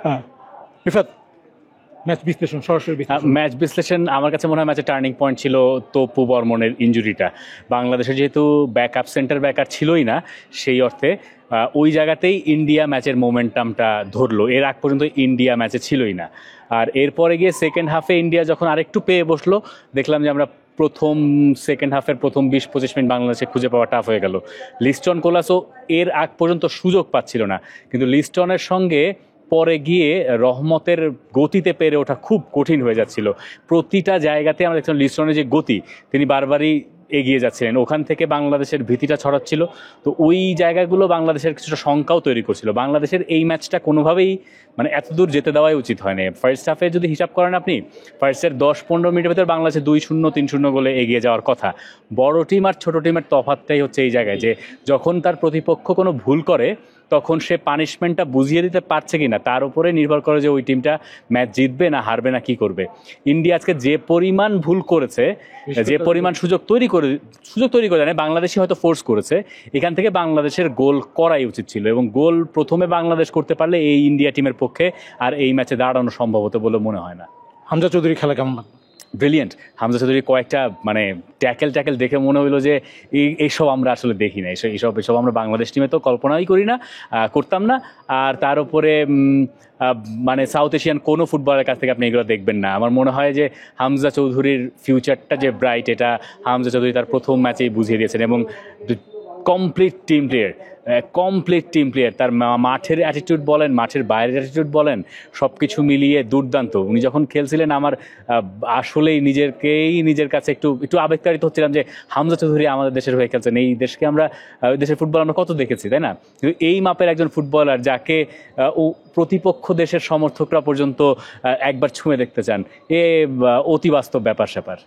হ্যাঁ, রিফাত, ম্যাচ বিশ্লেষণ, সরাসরি বিশ্লেষণ। ম্যাচ বিশ্লেষণ আমার কাছে মনে হয় ম্যাচের টার্নিং পয়েন্ট ছিল তপু বর্মনের ইনজুরিটা। বাংলাদেশের যেহেতু ব্যাকআপ সেন্টার ব্যাক আর ছিলই না, সেই অর্থে ওই জায়গাতেই ইন্ডিয়া ম্যাচের মোমেন্টামটা ধরলো। এর আগ পর্যন্ত ইন্ডিয়া ম্যাচে ছিলই না। আর এরপরে গিয়ে সেকেন্ড হাফে ইন্ডিয়া যখন আরেকটু পেয়ে বসলো, দেখলাম যে আমরা সেকেন্ড হাফের প্রথম 20-25 মিনিট বাংলাদেশে খুঁজে পাওয়া টাফ হয়ে গেল। লিস্টন কোলাসও এর আগ পর্যন্ত সুযোগ পাচ্ছিল না, কিন্তু লিস্টনের সঙ্গে পরে গিয়ে রহমতের গতিতে পেরে ওঠা খুব কঠিন হয়ে যাচ্ছিল। প্রতিটা জায়গাতে আমরা দেখছিলাম লিস্টনের যে গতি, তিনি বারবারই এগিয়ে যাচ্ছিলেন, ওখান থেকে বাংলাদেশের ভীতিটা ছড়াচ্ছিল। তো ওই জায়গাগুলো বাংলাদেশের কিছুটা শঙ্কাও তৈরি করছিল। বাংলাদেশের এই ম্যাচটা কোনোভাবেই মানে এত দূর যেতে দেওয়াই উচিত হয়নি। ফার্স্ট হাফে যদি হিসাব করেন আপনি, ফার্স্টের 10-15 মিনিটের ভেতর বাংলাদেশের 2-0 3-0 গোলে এগিয়ে যাওয়ার কথা। বড় টিম আর ছোট টিমের তফাৎটাই হচ্ছে এই জায়গায় যে যখন তার প্রতিপক্ষ কোনো ভুল করে, তখন সে পানিশমেন্টটা বুঝিয়ে দিতে পারছে কিনা তার উপরে নির্ভর করে যে ওই টিমটা ম্যাচ জিতবে না হারবে না কি করবে। ইন্ডিয়া আজকে যে পরিমাণ ভুল করেছে, যে পরিমাণ সুযোগ তৈরি করে জানে, বাংলাদেশই হয়তো ফোর্স করেছে। এখান থেকে বাংলাদেশের গোল করাই উচিত ছিল, এবং গোল প্রথমে বাংলাদেশ করতে পারলে এই ইন্ডিয়া টিমের পক্ষে আর এই ম্যাচে দাঁড়ানো সম্ভব হতো বলে মনে হয় না। হামজা চৌধুরী খেলা কেমন লাগলো? ব্রিলিয়েন্ট। হামজা চৌধুরী কয়েকটা মানে ট্যাকেল দেখে মনে হলো যে এইসব আমরা আসলে দেখি না, এইসব আমরা বাংলাদেশ টিমে তো কল্পনাই করি না, করতাম না। আর তার উপরে মানে সাউথ এশিয়ান কোনো ফুটবলের কাছ থেকে আপনি এগুলো দেখবেন না। আমার মনে হয় যে হামজা চৌধুরীর ফিউচারটা যে ব্রাইট, এটা হামজা চৌধুরী তার প্রথম ম্যাচেই বুঝিয়ে দিয়েছেন। এবং কমপ্লিট টিম প্লেয়ার, তার মাঠের অ্যাটিটিউড বলেন, মাঠের বাইরের অ্যাটিটিউড বলেন, সব কিছু মিলিয়ে দুর্দান্ত। উনি যখন খেলছিলেন আমার আসলেই নিজের কাছে একটু আবেগতাড়িত হচ্ছিলাম যে হামজা চৌধুরী আমাদের দেশের হয়ে খেলছেন। এই দেশকে আমরা, দেশের ফুটবল আমরা কত দেখেছি, তাই না? কিন্তু এই মাপের একজন ফুটবলার যাকে ও প্রতিপক্ষ দেশের সমর্থকরা পর্যন্ত একবার ছুঁয়ে দেখতে চান, এ অতি বাস্তব ব্যাপার স্যাপার।